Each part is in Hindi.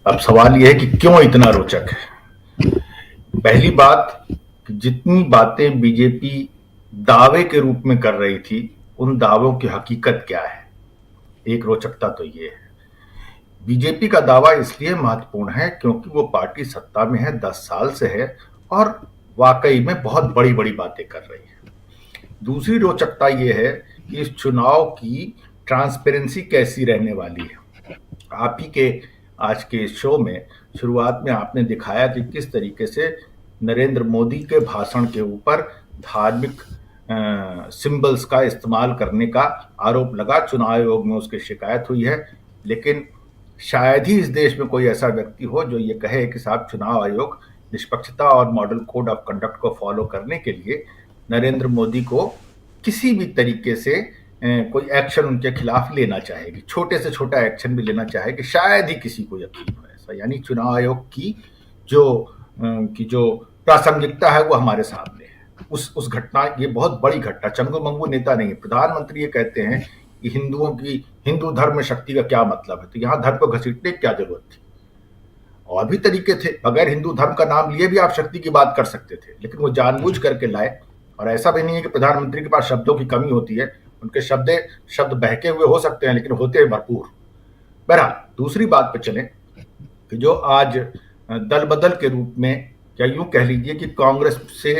अब सवाल यह है कि क्यों इतना रोचक है। पहली बात कि जितनी बातें बीजेपी दावे के रूप में कर रही थी, उन दावों की हकीकत क्या है। एक रोचकता तो ये है, बीजेपी का दावा इसलिए महत्वपूर्ण है क्योंकि वो पार्टी सत्ता में है, 10 साल से है और वाकई में बहुत बड़ी बड़ी बातें कर रही है। दूसरी रोचकता ये है कि इस चुनाव की ट्रांसपेरेंसी कैसी रहने वाली है। आप ही के आज के शो में शुरुआत में आपने दिखाया कि किस तरीके से नरेंद्र मोदी के भाषण के ऊपर धार्मिक सिंबल्स का इस्तेमाल करने का आरोप लगा। चुनाव आयोग में उसकी शिकायत हुई है, लेकिन शायद ही इस देश में कोई ऐसा व्यक्ति हो जो ये कहे कि साहब चुनाव आयोग निष्पक्षता और मॉडल कोड ऑफ कंडक्ट को फॉलो करने के लिए नरेंद्र मोदी को किसी भी तरीके से कोई एक्शन उनके खिलाफ लेना चाहेगी, छोटे से छोटा एक्शन भी लेना चाहेगी। शायद ही किसी को यकीन हो ऐसा। यानी चुनाव आयोग की जो प्रासंगिकता है वो हमारे सामने है। उस घटना, ये बहुत बड़ी घटना, चंगू मंगू नेता नहीं है। प्रधानमंत्री ये कहते हैं कि हिंदू धर्म में शक्ति का क्या मतलब है, तो यहाँ धर्म को घसीटने की क्या जरूरत थी। और भी तरीके थे, बगैर हिंदू धर्म का नाम लिए भी आप शक्ति की बात कर सकते थे, लेकिन वो जानबूझ करके लाए। और ऐसा भी नहीं है कि प्रधानमंत्री के पास शब्दों की कमी होती है, उनके शब्द बहके हुए हो सकते हैं लेकिन होते हैं भरपूर। बहरहाल दूसरी बात पे चलें कि जो आज दल बदल के रूप में, या यूं कह लीजिए कि कांग्रेस से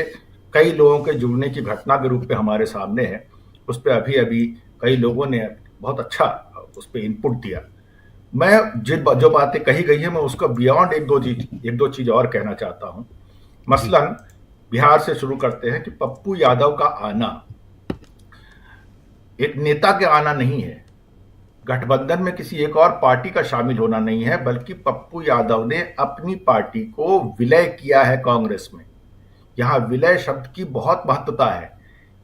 कई लोगों के जुड़ने की घटना के रूप में हमारे सामने है, उस पर अभी अभी कई लोगों ने बहुत अच्छा उस पर इनपुट दिया। मैं जो बातें कही गई है मैं उसको बियॉन्ड एक दो चीज और कहना चाहता हूं। मसलन बिहार से शुरू करते हैं कि पप्पू यादव का आना एक नेता के आना नहीं है, गठबंधन में किसी एक और पार्टी का शामिल होना नहीं है, बल्कि पप्पू यादव ने अपनी पार्टी को विलय किया है कांग्रेस में। यहां विलय शब्द की बहुत महत्वता है।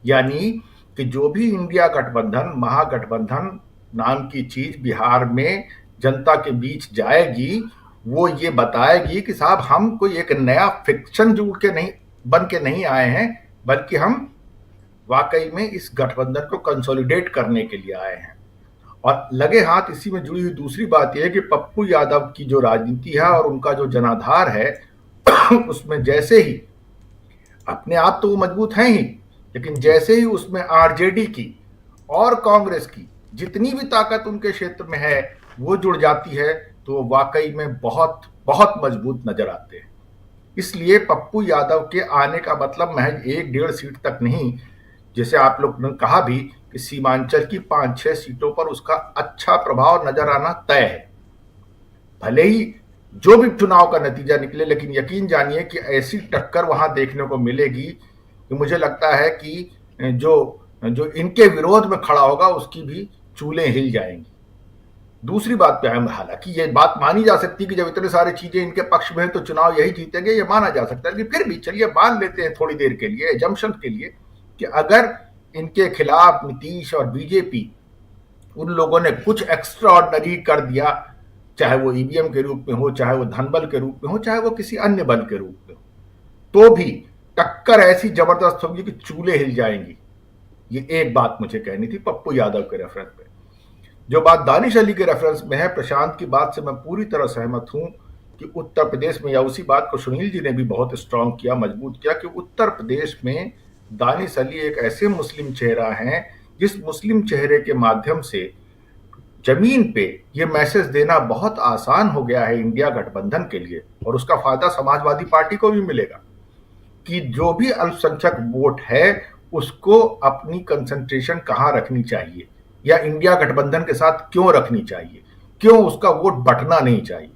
यानी कि जो भी इंडिया गठबंधन, महागठबंधन नाम की चीज बिहार में जनता के बीच जाएगी, वो ये बताएगी कि साहब हम कोई एक नया फिक्शन बन के नहीं आए हैं, बल्कि हम वाकई में इस गठबंधन को कंसोलिडेट करने के लिए आए हैं। और लगे हाथ इसी में जुड़ी हुई दूसरी बात यह है कि पप्पू यादव की जो राजनीति है और उनका जो जनाधार है उसमें जैसे ही, अपने आप तो वो मजबूत हैं ही, लेकिन जैसे ही उसमें आरजेडी की और कांग्रेस की जितनी भी ताकत उनके क्षेत्र में है वो जुड़ जाती है, तो वो वाकई में बहुत बहुत मजबूत नजर आते हैं। इसलिए पप्पू यादव के आने का मतलब महज 1-1.5 सीट तक नहीं, जैसे आप लोग ने कहा भी कि सीमांचल की 5-6 सीटों पर उसका अच्छा प्रभाव नजर आना तय है। भले ही जो भी चुनाव का नतीजा निकले, लेकिन यकीन जानिए कि ऐसी टक्कर वहां देखने को मिलेगी कि मुझे लगता है कि जो इनके विरोध में खड़ा होगा उसकी भी चूलें हिल जाएंगी। दूसरी बात पे हम, हालांकि ये बात मानी जा सकती है कि जब इतने सारी चीजें इनके पक्ष में है तो चुनाव यही जीतेंगे, ये माना जा सकता है। लेकिन फिर भी चलिए मान लेते हैं थोड़ी देर के लिए, एजम्पशन के लिए, कि अगर इनके खिलाफ नीतीश और बीजेपी, उन लोगों ने कुछ एक्स्ट्रा ऑर्डिनरी कर दिया, चाहे वो ईवीएम के रूप में हो, चाहे वो धन बल के रूप में हो, चाहे वो किसी अन्य बल के रूप में हो, तो भी टक्कर ऐसी जबरदस्त होगी कि चूल्हे हिल जाएंगी। ये एक बात मुझे कहनी थी पप्पू यादव के रेफरेंस पे। जो बात दानिश अली के रेफरेंस में है, प्रशांत की बात से मैं पूरी तरह सहमत हूं कि उत्तर प्रदेश में, या उसी बात को सुनील जी ने भी बहुत स्ट्रांग किया, मजबूत किया, कि उत्तर प्रदेश में दानिश अली एक ऐसे मुस्लिम चेहरा हैं जिस मुस्लिम चेहरे के माध्यम से जमीन पे ये मैसेज देना बहुत आसान हो गया है इंडिया गठबंधन के लिए, और उसका फायदा समाजवादी पार्टी को भी मिलेगा कि जो भी अल्पसंख्यक वोट है उसको अपनी कंसंट्रेशन कहां रखनी चाहिए, या इंडिया गठबंधन के साथ क्यों रखनी चाहिए, क्यों उसका वोट बंटना नहीं चाहिए।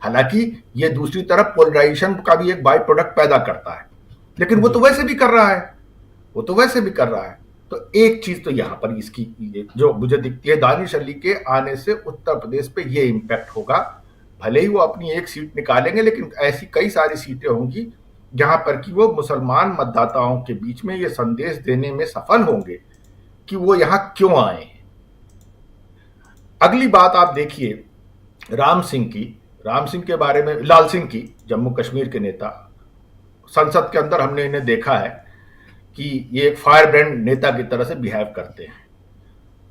हालांकि ये दूसरी तरफ पोलराइजेशन का भी एक बाई प्रोडक्ट पैदा करता है, लेकिन वो तो वैसे भी कर रहा है, वो तो वैसे भी कर रहा है। तो एक चीज तो यहां पर इसकी जो मुझे दिखती है, दानिश अली के आने से उत्तर प्रदेश पे ये इंपैक्ट होगा। भले ही वो अपनी एक सीट निकालेंगे, लेकिन ऐसी कई सारी सीटें होंगी जहां पर कि वो मुसलमान मतदाताओं के बीच में ये संदेश देने में सफल होंगे कि वो यहां क्यों आए हैं। अगली बात आप देखिए राम सिंह के बारे में, लाल सिंह की, जम्मू कश्मीर के नेता, संसद के अंदर हमने इन्हें देखा है कि ये एक फायर ब्रांड नेता की तरह से बिहेव करते हैं।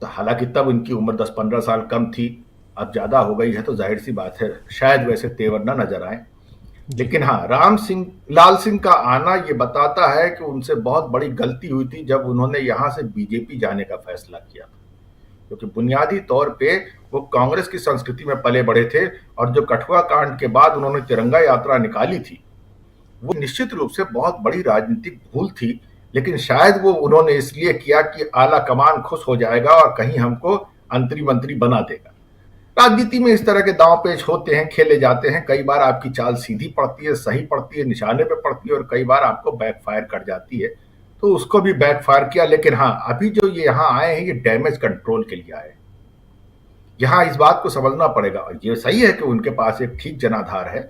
तो हालांकि तब इनकी उम्र 10-15 साल कम थी, अब ज्यादा हो गई है तो जाहिर सी बात है शायद वैसे तेवर ना नजर आए। जी। लेकिन हाँ, लाल सिंह का आना ये बताता है कि उनसे बहुत बड़ी गलती हुई थी जब उन्होंने यहां से बीजेपी जाने का फैसला किया था, क्योंकि बुनियादी तौर पे वो कांग्रेस की संस्कृति में पले बढ़े थे, और जो कठुआ कांड के बाद उन्होंने तिरंगा यात्रा निकाली थी, वो निश्चित रूप से बहुत बड़ी राजनीतिक भूल थी। लेकिन शायद वो उन्होंने इसलिए किया कि आला कमान खुश हो जाएगा और कहीं हमको अंतरी मंत्री बना देगा। राजनीति में इस तरह के दांव पेच होते हैं, खेले जाते हैं। कई बार आपकी चाल सीधी पड़ती है, सही पड़ती है, निशाने पे पड़ती है, और कई बार आपको बैकफायर कर जाती है। तो उसको भी बैकफायर किया। लेकिन हाँ, अभी जो ये यहाँ आए हैं, ये डैमेज कंट्रोल के लिए आए हैं। यहाँ इस बात को समझना पड़ेगा, और ये सही है कि उनके पास एक ठीक जनाधार है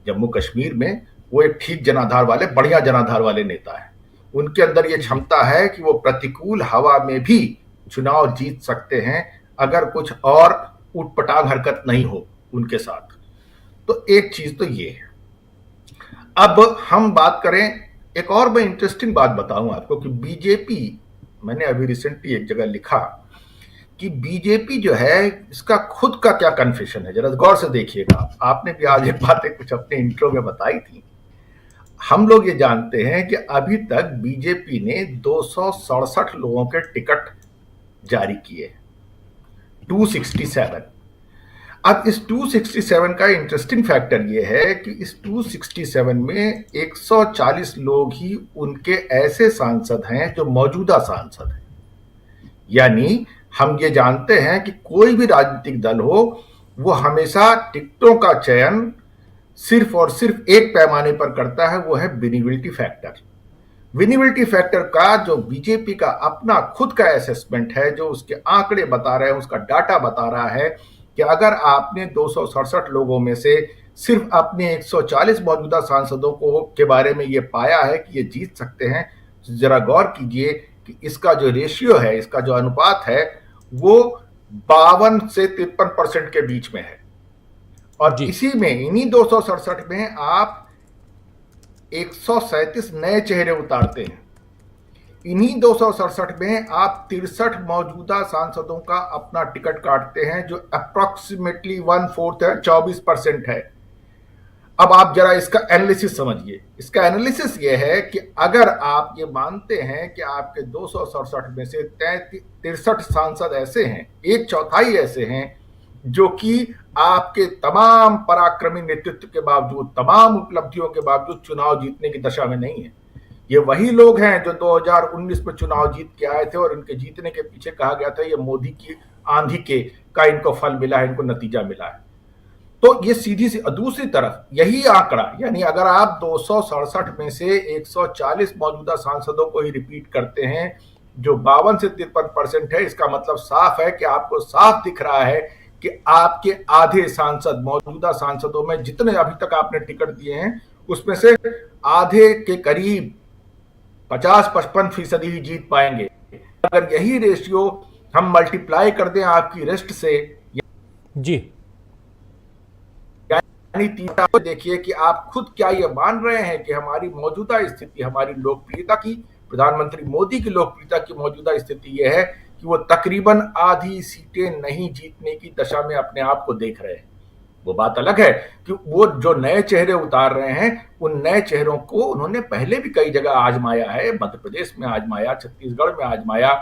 जम्मू कश्मीर में। वो एक ठीक जनाधार वाले, बढ़िया जनाधार वाले नेता है। उनके अंदर ये जी। क्षमता है कि वो प्रतिकूल हवा में भी चुनाव जीत सकते हैं, अगर कुछ और उटपटांग हरकत नहीं हो उनके साथ। तो एक चीज तो ये है। अब हम बात करें, एक और मैं इंटरेस्टिंग बात बताऊं आपको कि बीजेपी, मैंने अभी रिसेंटली एक जगह लिखा कि बीजेपी जो है, इसका खुद का क्या कन्फेशन है, जरा गौर से देखिएगा। आपने भी आज जी। ये बातें कुछ अपने इंट्रो में बताई थी। हम लोग ये जानते हैं कि अभी तक बीजेपी ने 267 लोगों के टिकट जारी किए, 267। अब इस 267 का इंटरेस्टिंग फैक्टर ये है कि इस 267 में 140 लोग ही उनके ऐसे सांसद हैं जो मौजूदा सांसद हैं। यानी हम ये जानते हैं कि कोई भी राजनीतिक दल हो, वो हमेशा टिकटों का चयन सिर्फ और सिर्फ एक पैमाने पर करता है, वो है विनिबिलिटी फैक्टर। विनिबिलिटी फैक्टर का जो बीजेपी का अपना खुद का असेसमेंट है, जो उसके आंकड़े बता रहे हैं, उसका डाटा बता रहा है कि अगर आपने 267 लोगों में से सिर्फ अपने 140 मौजूदा सांसदों को के बारे में ये पाया है कि ये जीत सकते हैं, जरा गौर कीजिए कि इसका जो रेशियो है, इसका जो अनुपात है, वो 52 से 53% के बीच में है। और जी। इसी में, इन्हीं 267 में आप 137 नए चेहरे उतारते हैं। इन्हीं 267 में आप 63 मौजूदा सांसदों का अपना टिकट काटते हैं, जो अप्रोक्सीमेटली 1/4 है, 24% है। अब आप जरा इसका एनालिसिस समझिए। इसका एनालिसिस ये है कि अगर आप ये मानते हैं कि आपके 267 में से 63 सांसद ऐसे हैं, एक चौथाई ऐसे हैं जो कि आपके तमाम पराक्रमी नेतृत्व के बावजूद, तमाम उपलब्धियों के बावजूद चुनाव जीतने की दशा में नहीं है। ये वही लोग हैं जो 2019 में चुनाव जीत के आए थे, और इनके जीतने के पीछे कहा गया था ये मोदी की आंधी के का इनको फल मिला है, इनको नतीजा मिला है। तो ये सीधी सी दूसरी तरफ यही आंकड़ा, यानी अगर आप 267 में से 140 मौजूदा सांसदों को ही रिपीट करते हैं, जो 52 से 53% है, इसका मतलब साफ है कि आपको साफ दिख रहा है कि आपके आधे सांसद, मौजूदा सांसदों में जितने अभी तक आपने टिकट दिए हैं, उसमें से आधे के करीब 50-55% ही जीत पाएंगे। अगर यही रेशियो हम मल्टीप्लाई कर दें आपकी रेस्ट से, जी। यानी तीसरा, तो देखिए कि आप खुद क्या ये मान रहे हैं कि हमारी मौजूदा स्थिति, हमारी लोकप्रियता की, प्रधानमंत्री मोदी की लोकप्रियता की मौजूदा स्थिति यह है कि वो तकरीबन आधी सीटें नहीं जीतने की दशा में अपने आप को देख रहे हैं। वो बात अलग है कि वो जो नए चेहरे उतार रहे हैं, उन नए चेहरों को उन्होंने पहले भी कई जगह आजमाया है। मध्य प्रदेश में आजमाया, छत्तीसगढ़ में आजमाया,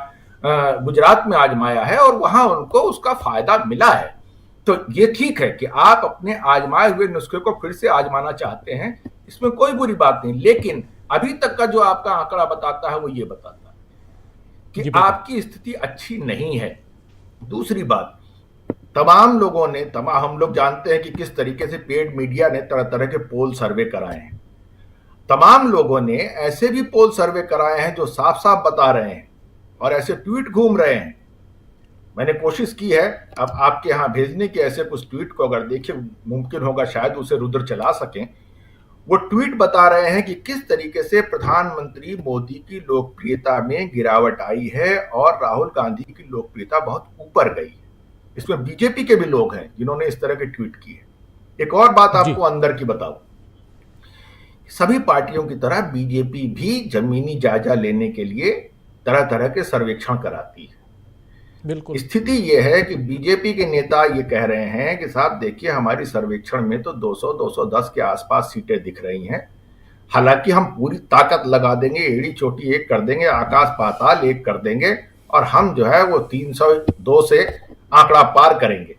गुजरात में आजमाया है, और वहां उनको उसका फायदा मिला है। तो ये ठीक है कि आप अपने आजमाए हुए नुस्खे को फिर से आजमाना चाहते हैं, इसमें कोई बुरी बात नहीं। लेकिन अभी तक का जो आपका आंकड़ा बताता है, वो ये बताता है कि जी बिल्कुल। आपकी स्थिति अच्छी नहीं है। दूसरी बात, तमाम लोगों ने, तमाम हम लोग जानते हैं कि किस तरीके से पेड मीडिया ने तरह तरह के पोल सर्वे कराए हैं। तमाम लोगों ने ऐसे भी पोल सर्वे कराए हैं जो साफ साफ बता रहे हैं, और ऐसे ट्वीट घूम रहे हैं। मैंने कोशिश की है अब आपके यहां भेजने के ऐसे कुछ ट्वीट को, अगर देखिए मुमकिन होगा शायद उसे रुद्र चला सकें। वो ट्वीट बता रहे हैं कि किस तरीके से प्रधानमंत्री मोदी की लोकप्रियता में गिरावट आई है और राहुल गांधी की लोकप्रियता बहुत ऊपर गई है। इसमें बीजेपी के भी लोग हैं जिन्होंने इस तरह के ट्वीट किए। एक और बात जी। आपको अंदर की बताऊं, सभी पार्टियों की तरह बीजेपी भी जमीनी जायजा लेने के लिए तरह तरह के सर्वेक्षण कराती है। बिल्कुल। स्थिति यह है कि बीजेपी के नेता ये कह रहे हैं कि साहब देखिए हमारी सर्वेक्षण में तो 200 210 के आसपास सीटें दिख रही हैं, हालांकि हम पूरी ताकत लगा देंगे, एड़ी चोटी एक कर देंगे, आकाश पाताल एक कर देंगे, और हम जो है वो 302 से आंकड़ा पार करेंगे।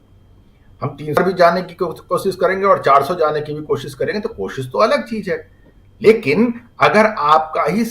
हम 300 भी जाने की कोशिश करेंगे और 400 जाने की भी कोशिश करेंगे, तो कोशिश तो अलग चीज है। लेकिन अगर आपका ही